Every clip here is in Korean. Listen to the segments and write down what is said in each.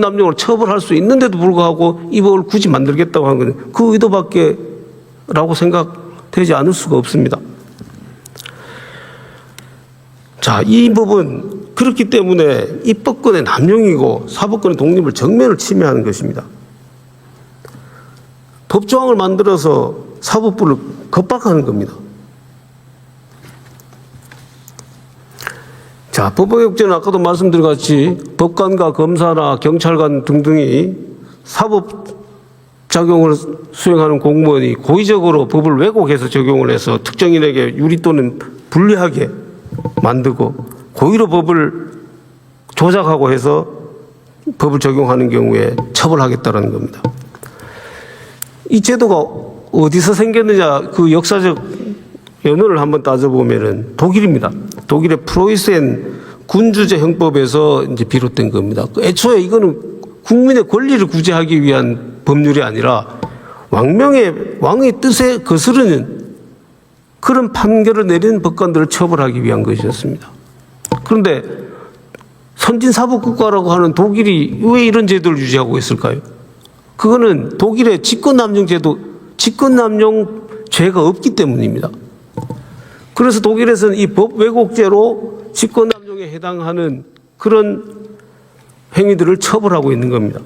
남용을 처벌할 수 있는데도 불구하고 이 법을 굳이 만들겠다고 하는 것은 그 의도밖에 라고 생각되지 않을 수가 없습니다. 자, 이 법은 그렇기 때문에 입법권의 남용이고 사법권의 독립을 정면을 침해하는 것입니다. 법조항을 만들어서 사법부를 겁박하는 겁니다. 자, 법원개혁제는 아까도 말씀드린 같이 법관과 검사나 경찰관 등등이 사법작용을 수행하는 공무원이 고의적으로 법을 왜곡해서 적용을 해서 특정인에게 유리 또는 불리하게 만들고 고의로 법을 조작하고 해서 법을 적용하는 경우에 처벌하겠다는 겁니다. 이 제도가 어디서 생겼느냐, 그 역사적 연원을 한번 따져보면은 독일입니다. 독일의 프로이센 군주제 형법에서 이제 비롯된 겁니다. 애초에 이거는 국민의 권리를 구제하기 위한 법률이 아니라 왕의 뜻에 거스르는 그런 판결을 내린 법관들을 처벌하기 위한 것이었습니다. 그런데 선진사법국가라고 하는 독일이 왜 이런 제도를 유지하고 있을까요? 그거는 독일의 직권남용제도, 직권남용죄가 없기 때문입니다. 그래서 독일에서는 이 법 왜곡죄로 직권남용에 해당하는 그런 행위들을 처벌하고 있는 겁니다.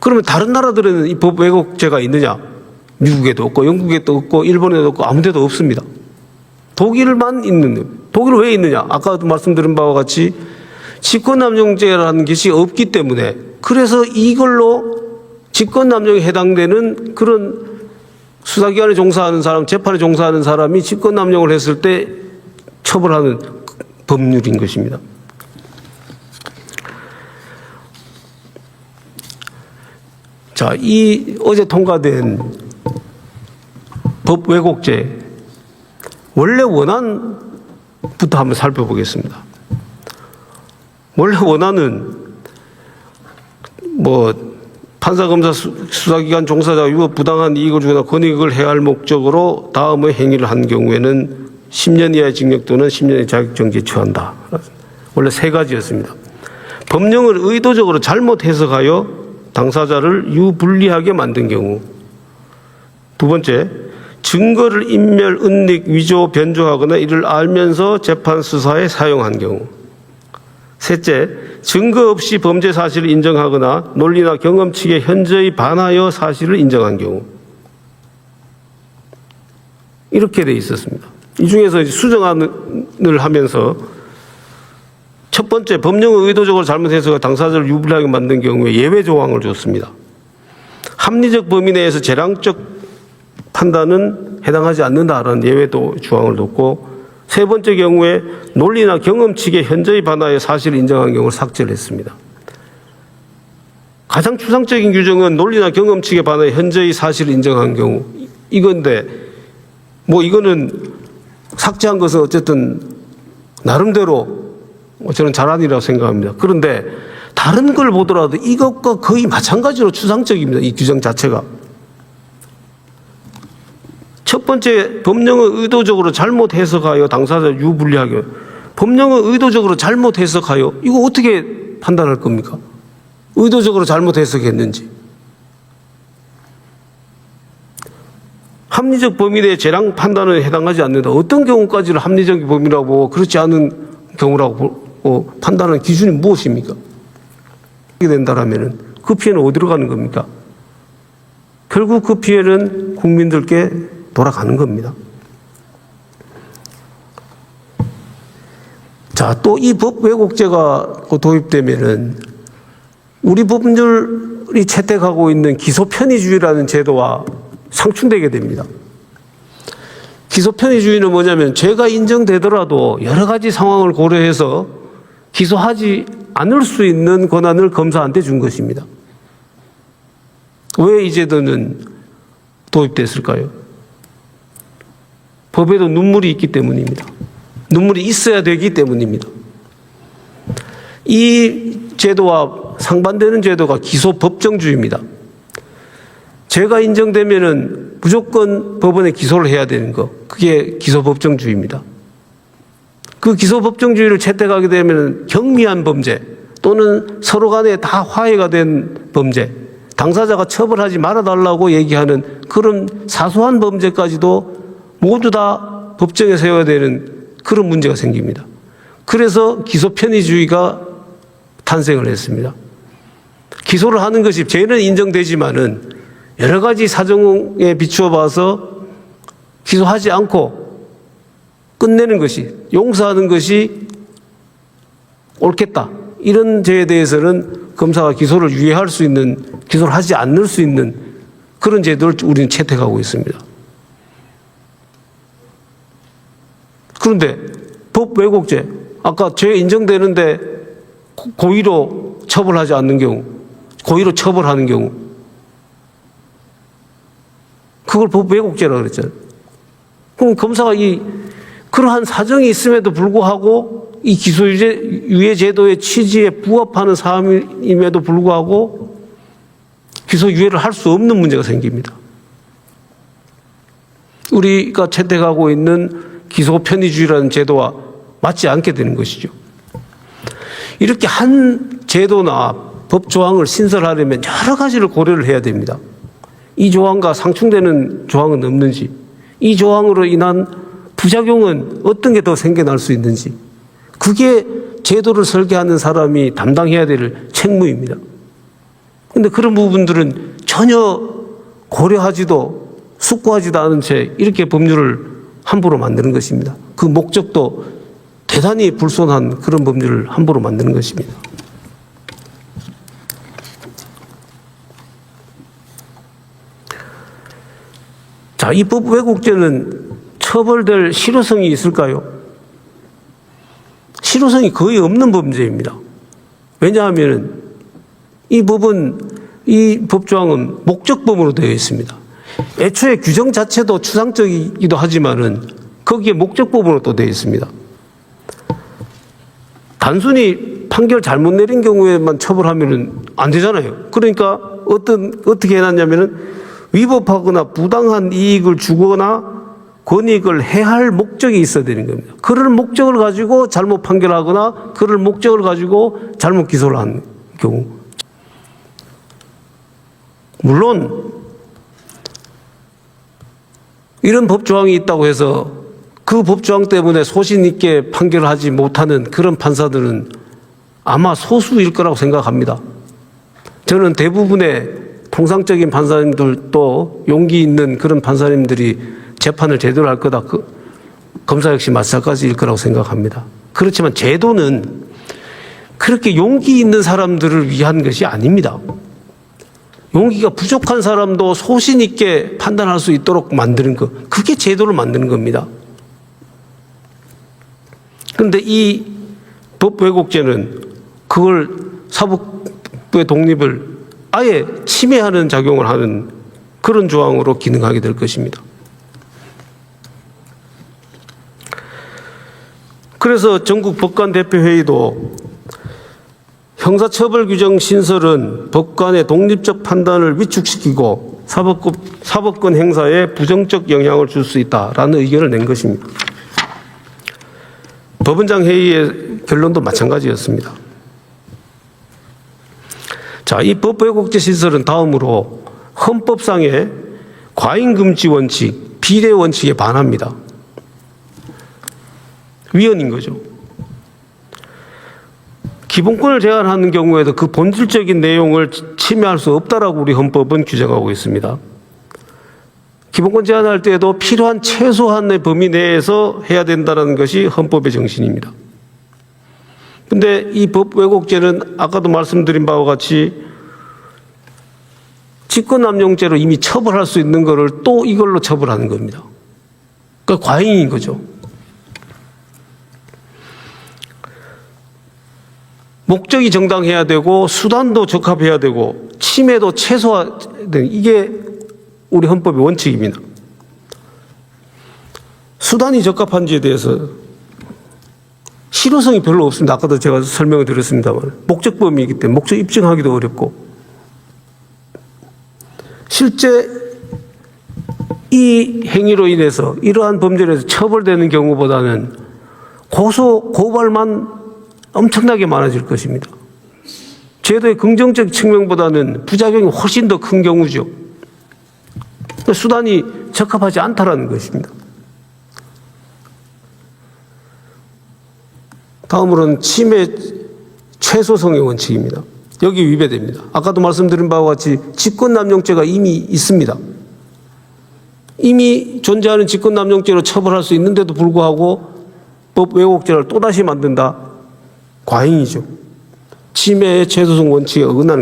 그러면 다른 나라들에는 이 법 왜곡죄가 있느냐? 미국에도 없고 영국에도 없고 일본에도 없고 아무 데도 없습니다. 독일만 있는 거예요. 독일은 왜 있느냐? 아까도 말씀드린 바와 같이 직권남용죄라는 것이 없기 때문에, 그래서 이걸로 직권남용에 해당되는 그런 수사기관에 종사하는 사람, 재판에 종사하는 사람이 직권남용을 했을 때 처벌하는 법률인 것입니다. 자, 이 어제 통과된 법 왜곡죄 원래 원안부터 한번 살펴보겠습니다. 원래 원안은 판사, 검사, 수사기관 종사자가 위법 부당한 이익을 주거나 권익을 해할 목적으로 다음의 행위를 한 경우에는 10년 이하의 징역 또는 10년의 자격정지에 처한다. 원래 세 가지였습니다. 법령을 의도적으로 잘못 해석하여 당사자를 유불리하게 만든 경우. 두 번째, 증거를 인멸, 은닉, 위조, 변조하거나 이를 알면서 재판 수사에 사용한 경우. 셋째, 증거 없이 범죄 사실을 인정하거나 논리나 경험칙에 현저히 반하여 사실을 인정한 경우. 이렇게 돼 있었습니다. 이 중에서 수정안을 하면서 첫 번째, 법령을 의도적으로 잘못해서 당사자를 유불리하게 만든 경우에 예외 조항을 줬습니다. 합리적 범위 내에서 재량적 판단은 해당하지 않는다라는 예외 조항을 뒀고, 세 번째 경우에 논리나 경험칙에 현저히 반하여 사실을 인정한 경우를 삭제를 했습니다. 가장 추상적인 규정은 논리나 경험칙에 반하여 현저히 사실을 인정한 경우 이건데, 이거는 삭제한 것은 어쨌든 나름대로 저는 잘한이라고 생각합니다. 그런데 다른 걸 보더라도 이것과 거의 마찬가지로 추상적입니다. 이 규정 자체가. 첫 번째, 법령을 의도적으로 잘못 해석하여 당사자를 유불리하게. 법령을 의도적으로 잘못 해석하여, 이거 어떻게 판단할 겁니까? 의도적으로 잘못 해석했는지. 합리적 범위 내에 재량 판단에 해당하지 않는다. 어떤 경우까지는 합리적 범위라고 그렇지 않은 경우라고 판단하는 기준이 무엇입니까? 이렇게 된다라면 그 피해는 어디로 가는 겁니까? 결국 그 피해는 국민들께 돌아가는 겁니다. 자, 또 이 법 왜곡죄가 도입되면은 우리 법률이 채택하고 있는 기소 편의주의라는 제도와 상충되게 됩니다. 기소 편의주의는 뭐냐면 죄가 인정되더라도 여러 가지 상황을 고려해서 기소하지 않을 수 있는 권한을 검사한테 준 것입니다. 왜 이 제도는 도입됐을까요? 법에도 눈물이 있기 때문입니다. 눈물이 있어야 되기 때문입니다. 이 제도와 상반되는 제도가 기소법정주의입니다. 죄가 인정되면은 무조건 법원에 기소를 해야 되는 거, 그게 기소법정주의입니다. 그 기소법정주의를 채택하게 되면 경미한 범죄 또는 서로 간에 다 화해가 된 범죄, 당사자가 처벌하지 말아달라고 얘기하는 그런 사소한 범죄까지도 모두 다 법정에 세워야 되는 그런 문제가 생깁니다. 그래서 기소편의주의가 탄생을 했습니다. 기소를 하는 것이 죄는 인정되지만은 여러 가지 사정에 비추어 봐서 기소하지 않고 끝내는 것이, 용서하는 것이 옳겠다. 이런 죄에 대해서는 검사가 기소를 유예할 수 있는, 기소를 하지 않을 수 있는 그런 제도를 우리는 채택하고 있습니다. 그런데 법 왜곡죄, 아까 죄 인정되는데 고의로 처벌하지 않는 경우, 고의로 처벌하는 경우, 그걸 법 왜곡죄라고 그랬잖아요. 그럼 검사가 그러한 사정이 있음에도 불구하고 이 기소유예 제도의 취지에 부합하는 사안임에도 불구하고 기소유예를 할 수 없는 문제가 생깁니다. 우리가 채택하고 있는 기소편의주의라는 제도와 맞지 않게 되는 것이죠. 이렇게 한 제도나 법 조항을 신설하려면 여러 가지를 고려를 해야 됩니다. 이 조항과 상충되는 조항은 없는지, 이 조항으로 인한 부작용은 어떤 게 더 생겨날 수 있는지, 그게 제도를 설계하는 사람이 담당해야 될 책무입니다. 그런데 그런 부분들은 전혀 고려하지도 숙고하지도 않은 채 이렇게 법률을 함부로 만드는 것입니다. 그 목적도 대단히 불손한 그런 법률을 함부로 만드는 것입니다. 자, 이 법 왜곡죄는 처벌될 실효성이 있을까요? 실효성이 거의 없는 범죄입니다. 왜냐하면 이 법은, 이 법조항은 목적범으로 되어 있습니다. 애초에 규정 자체도 추상적이기도 하지만은 거기에 목적법으로 또 되어 있습니다. 단순히 판결 잘못 내린 경우에만 처벌하면은 안 되잖아요. 그러니까 어떻게 해놨냐면은 위법하거나 부당한 이익을 주거나 권익을 해할 목적이 있어야 되는 겁니다. 그런 목적을 가지고 잘못 판결하거나 그런 목적을 가지고 잘못 기소를 한 경우. 물론 이런 법조항이 있다고 해서 그 법조항 때문에 소신 있게 판결을 하지 못하는 그런 판사들은 아마 소수일 거라고 생각합니다. 저는 대부분의 통상적인 판사님들도 용기 있는 그런 판사님들이 재판을 제대로 할 거다. 검사 역시 마찬가지일 거라고 생각합니다. 그렇지만 제도는 그렇게 용기 있는 사람들을 위한 것이 아닙니다. 용기가 부족한 사람도 소신 있게 판단할 수 있도록 만드는 것, 그게 제도를 만드는 겁니다. 그런데 이 법 왜곡죄는 그걸 사법부의 독립을 아예 침해하는 작용을 하는 그런 조항으로 기능하게 될 것입니다. 그래서 전국 법관대표회의도 형사처벌 규정 신설은 법관의 독립적 판단을 위축시키고 사법권 행사에 부정적 영향을 줄 수 있다라는 의견을 낸 것입니다. 법원장 회의의 결론도 마찬가지였습니다. 자, 이 법 왜곡죄 신설은 다음으로 헌법상의 과잉금지 원칙, 비례 원칙에 반합니다. 위헌인 거죠. 기본권을 제한하는 경우에도 그 본질적인 내용을 침해할 수 없다라고 우리 헌법은 규정하고 있습니다. 기본권 제한할 때에도 필요한 최소한의 범위 내에서 해야 된다는 것이 헌법의 정신입니다. 그런데 이 법 왜곡죄는 아까도 말씀드린 바와 같이 직권남용죄로 이미 처벌할 수 있는 것을 또 이걸로 처벌하는 겁니다. 그러니까 과잉인 거죠. 목적이 정당해야 되고 수단도 적합해야 되고 침해도 최소화되는, 이게 우리 헌법의 원칙입니다. 수단이 적합한지에 대해서 실효성이 별로 없습니다. 아까도 제가 설명을 드렸습니다만 목적범위이기 때문에 목적 입증하기도 어렵고, 실제 이 행위로 인해서 이러한 범죄에서 처벌되는 경우보다는 고발만 엄청나게 많아질 것입니다. 제도의 긍정적 측면보다는 부작용이 훨씬 더 큰 경우죠. 수단이 적합하지 않다라는 것입니다. 다음으로는 침해 최소성의 원칙입니다. 여기 위배됩니다. 아까도 말씀드린 바와 같이 직권남용죄가 이미 있습니다. 이미 존재하는 직권남용죄로 처벌할 수 있는데도 불구하고 법 왜곡죄를 또다시 만든다? 과잉이죠. 침해의 최소성 원칙에 어긋나는